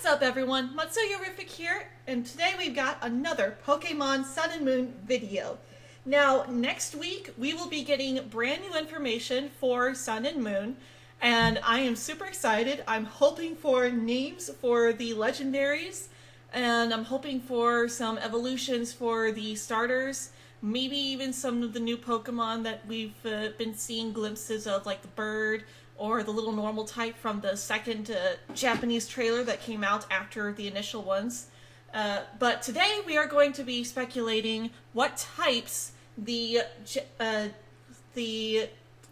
What's up everyone, Matsuyo here, and today we've got another Pokemon Sun and Moon video. Now, next week we will be getting brand new information for Sun and Moon, and I am super excited. I'm hoping for names for the legendaries, and I'm hoping for some evolutions for the starters, maybe even some of the new Pokemon that we've been seeing glimpses of, like the bird, or the little normal type from the second Japanese trailer that came out after the initial ones. But today we are going to be speculating what types the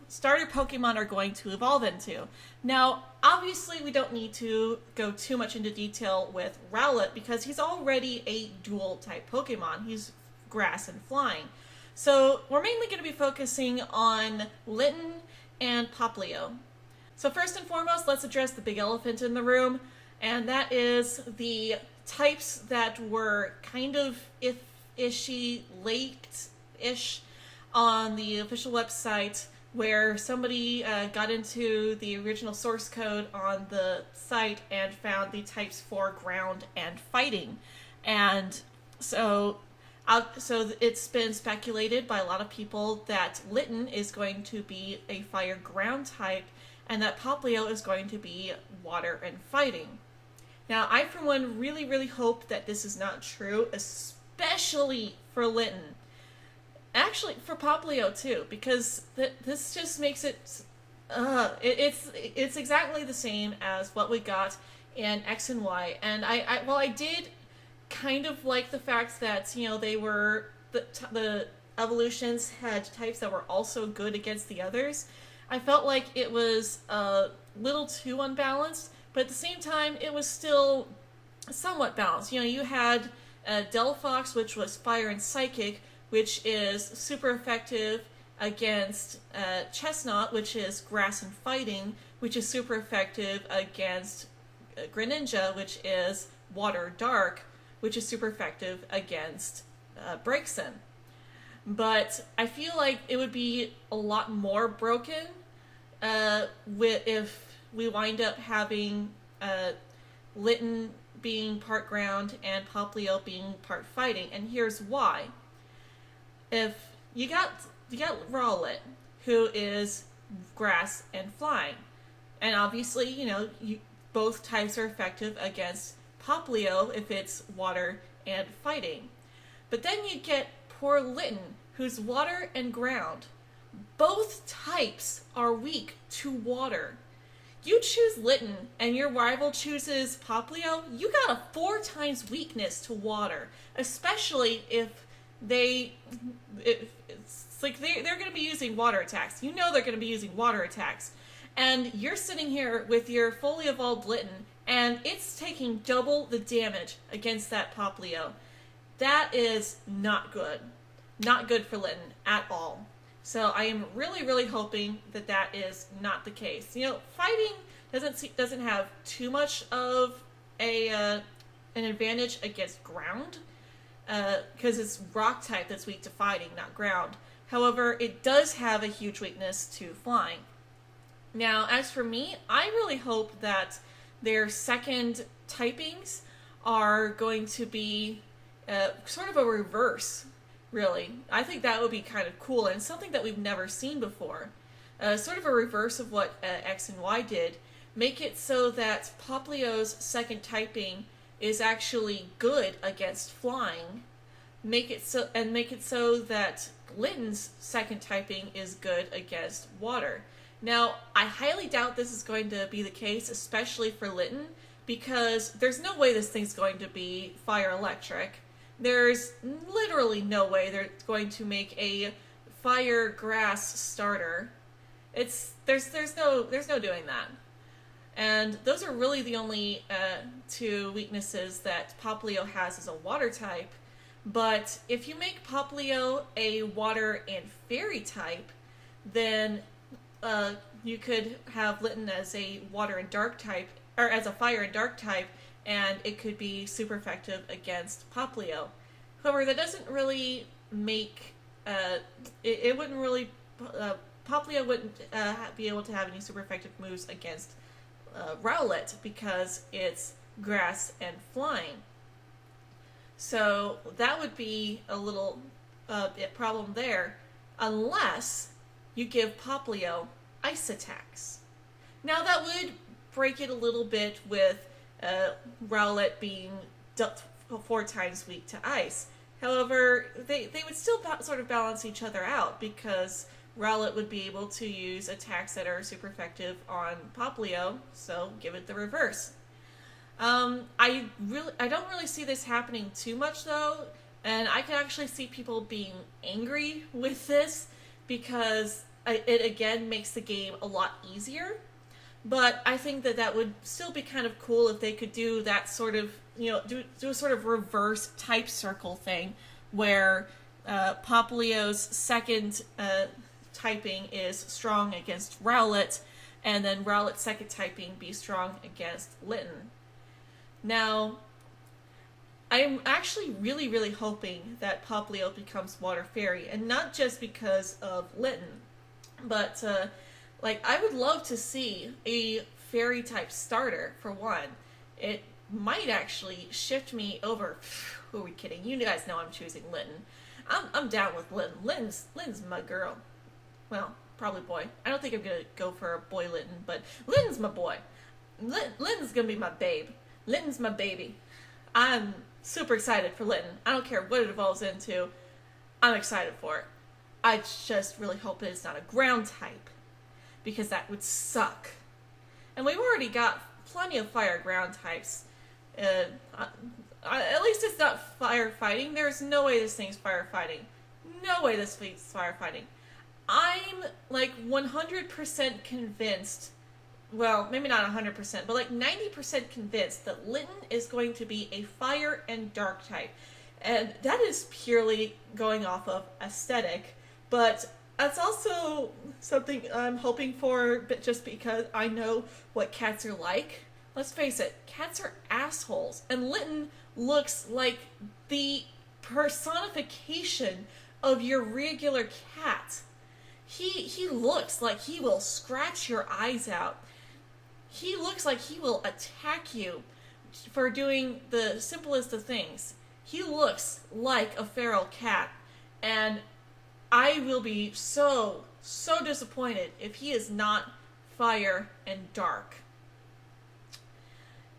starter Pokemon are going to evolve into. Now, obviously we don't need to go too much into detail with Rowlett because he's already a dual type Pokemon. He's grass and flying. So we're mainly going to be focusing on Litten and Popplio. So first and foremost, let's address the big elephant in the room, and that is the types that were kind of if-ishy, late-ish on the official website, where somebody got into the original source code on the site and found the types for ground and fighting. And so it's been speculated by a lot of people that Litten is going to be a fire ground type, and that Popplio is going to be water and fighting. Now, I for one really hope that this is not true, especially for Litten. Actually, for Popplio too, because this just makes it, it's exactly the same as what we got in X and Y. And I did kind of like the fact that, you know, they were, the evolutions had types that were also good against the others. I felt like it was a little too unbalanced, but at the same time, it was still somewhat balanced. You know, you had Delphox, which was fire and psychic, which is super effective against Chestnut, which is grass and fighting, which is super effective against Greninja, which is water dark, which is super effective against Braixen. But I feel like it would be a lot more broken if we wind up having Litten being part ground and Popplio being part fighting. And here's why. If you got Rowlett, who is grass and flying, and obviously, you know, both types are effective against Popplio if it's water and fighting. But then you get poor Litten, who's water and ground. Both types are weak to water. You choose Litten and your rival chooses Popplio, you got a 4 times weakness to water, especially if it's like they're going to be using water attacks. You know they're going to be using water attacks. And you're sitting here with your fully evolved Litten, and it's taking double the damage against that Popplio. That is not good. Not good for Litten at all. So I am really hoping that that is not the case. You know, fighting doesn't have too much of an advantage against ground, because it's rock type that's weak to fighting, not ground. However, it does have a huge weakness to flying. Now, as for me, I really hope that their second typings are going to be sort of a reverse, really. I think that would be kind of cool, and something that we've never seen before. Sort of a reverse of what X and Y did. Make it so that Popplio's second typing is actually good against flying. Make it so that Litten's second typing is good against water. Now, I highly doubt this is going to be the case, especially for Litten, because there's no way this thing's going to be fire electric. There's literally no way they're going to make a fire grass starter. There's no doing that. And those are really the only 2 weaknesses that Popplio has as a water type. But if you make Popplio a water and fairy type, then you could have Litten as a water and dark type, or as a fire and dark type, and it could be super effective against Popplio. However, that doesn't really make it wouldn't really Popplio wouldn't be able to have any super effective moves against Rowlett, because it's grass and flying. So that would be a little problem there, unless you give Popplio ice attacks. Now that would break it a little bit with Rowlett being 4 times weak to ice. However, they would still sort of balance each other out, because Rowlett would be able to use attacks that are super effective on Popplio, so give it the reverse. I don't really see this happening too much though, and I can actually see people being angry with this, because it again makes the game a lot easier. But I think that would still be kind of cool if they could do that sort of, do a sort of reverse type circle thing, where Popplio's second typing is strong against Rowlett, and then Rowlett's second typing be strong against Litten. Now, I'm actually really, really hoping that Popplio becomes Water Fairy, and not just because of Litten, but I would love to see a fairy type starter for one. It might actually shift me over. Who are we kidding? You guys know I'm choosing Litten. I'm down with Litten. Litten's my girl. Well, probably boy. I don't think I'm gonna go for a boy Litten, but Litten's my boy. Litten's gonna be my babe. Litten's my baby. I'm super excited for Litten. I don't care what it evolves into. I'm excited for it. I just really hope that it's not a ground type, because that would suck. And we've already got plenty of fire ground types. At least it's not firefighting. There's no way this thing's firefighting. No way this thing's firefighting. I'm 100% convinced, well, maybe not 100%, but 90% convinced that Litten is going to be a fire and dark type. And that is purely going off of aesthetic, but that's also something I'm hoping for, but just because I know what cats are like. Let's face it, cats are assholes, and Litten looks like the personification of your regular cat. He looks like he will scratch your eyes out. He looks like he will attack you for doing the simplest of things. He looks like a feral cat, and I will be so disappointed if he is not fire and dark.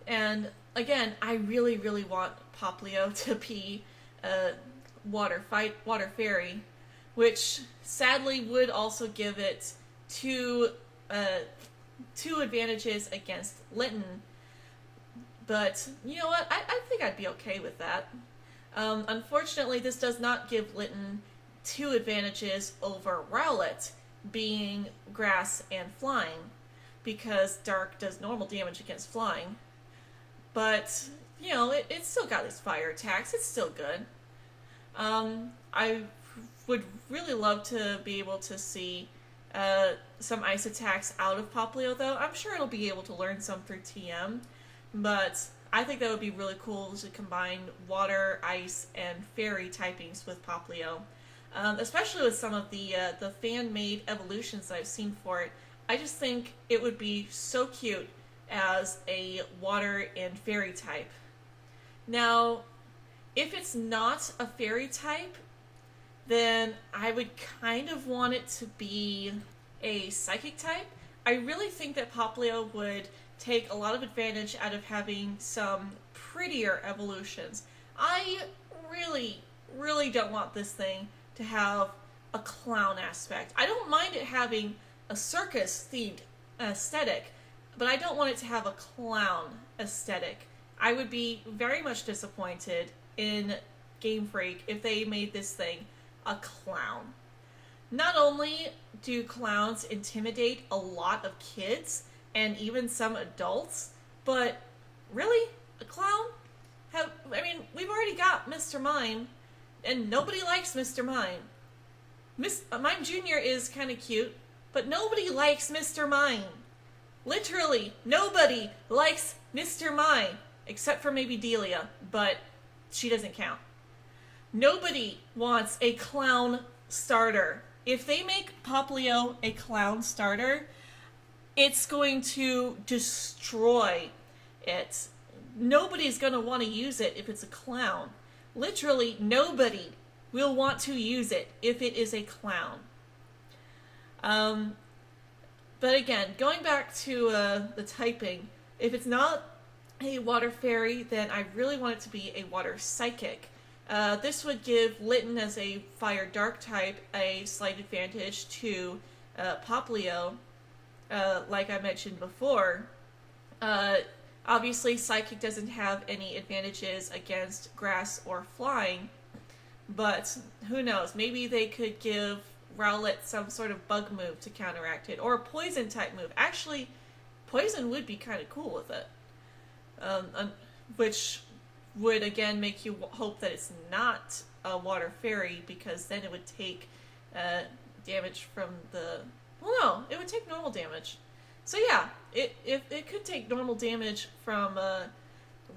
And again, I really, really want Popplio to be a water fairy, which sadly would also give it two advantages against Litten. But you know what? I think I'd be okay with that. Unfortunately, this does not give Litten 2 advantages over Rowlett, being grass and flying, because dark does normal damage against flying. But, it's still got its fire attacks. It's still good. I would really love to be able to see some ice attacks out of Popplio, though. I'm sure it'll be able to learn some through TM, but I think that would be really cool to combine water, ice, and fairy typings with Popplio. Especially with some of the fan-made evolutions that I've seen for it. I just think it would be so cute as a water and fairy type. Now, if it's not a fairy type, then I would kind of want it to be a psychic type. I really think that Popplio would take a lot of advantage out of having some prettier evolutions. I really, really don't want this thing to have a clown aspect. I don't mind it having a circus-themed aesthetic, but I don't want it to have a clown aesthetic. I would be very much disappointed in Game Freak if they made this thing a clown. Not only do clowns intimidate a lot of kids and even some adults, but really? A clown? We've already got Mr. Mime, and nobody likes Mr. Mime. Mime Jr. is kind of cute, but nobody likes Mr. Mime. Literally, nobody likes Mr. Mime, except for maybe Delia, but she doesn't count. Nobody wants a clown starter. If they make Popplio a clown starter, it's going to destroy it. nobody's going to want to use it if it's a clown. Literally nobody will want to use it if it is a clown. But again, going back to the typing, if it's not a water fairy, then I really want it to be a water psychic. This would give Litten as a fire dark type a slight advantage to Popplio, like I mentioned before. Obviously, psychic doesn't have any advantages against grass or flying, but who knows? Maybe they could give Rowlett some sort of bug move to counteract it, or a poison type move. Actually, poison would be kind of cool with it, which would again make you hope that it's not a water fairy, because then it would take damage from the... Well, no, it would take normal damage. So yeah, it could take normal damage from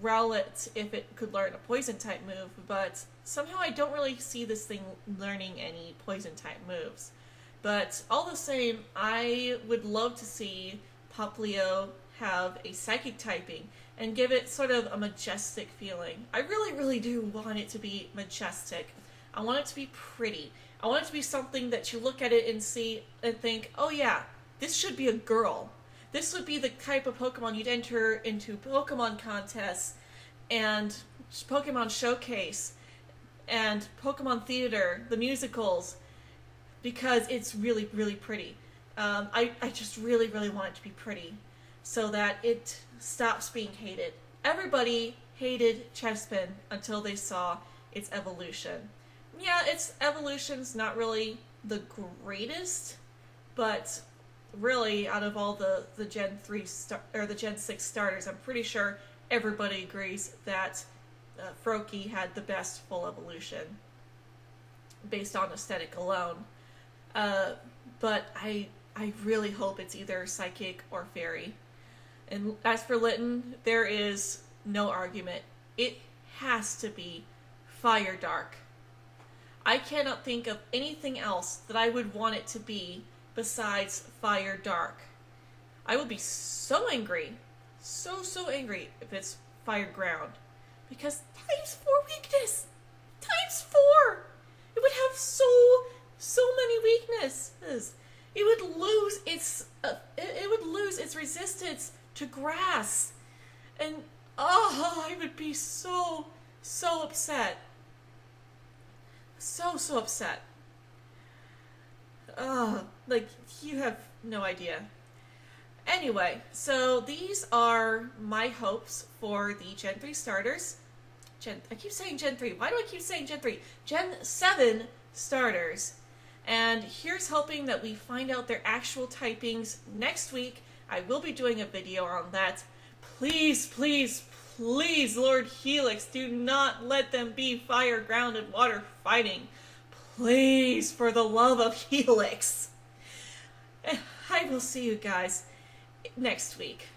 Rowlett if it could learn a poison type move, but somehow I don't really see this thing learning any poison type moves. But all the same, I would love to see Popplio have a psychic typing and give it sort of a majestic feeling. I really, really do want it to be majestic. I want it to be pretty. I want it to be something that you look at it and see and think, oh yeah, this should be a girl. This would be the type of Pokemon you'd enter into Pokemon contests and Pokemon Showcase and Pokemon Theater, the musicals, because it's really, really pretty. I just really, really want it to be pretty so that it stops being hated. Everybody hated Chespin until they saw its evolution. Yeah, its evolution's not really the greatest, but really, out of all the Gen 3 or the Gen 6 starters, I'm pretty sure everybody agrees that Froakie had the best full evolution based on aesthetic alone. But I really hope it's either psychic or fairy. And as for Litten, there is no argument. It has to be fire dark. I cannot think of anything else that I would want it to be besides fire dark. I would be so angry, so angry if it's fire ground, because times 4 weakness, times 4, it would have so many weaknesses. It would lose its resistance to grass, and I would be so upset, so upset. Like, you have no idea. Anyway, so these are my hopes for the Gen 3 starters. I keep saying Gen 3. Why do I keep saying Gen 3? Gen 7 starters. And here's hoping that we find out their actual typings next week. I will be doing a video on that. Please, please, please, Lord Helix, do not let them be fire, ground, and water fighting. Please, for the love of Helix. I will see you guys next week.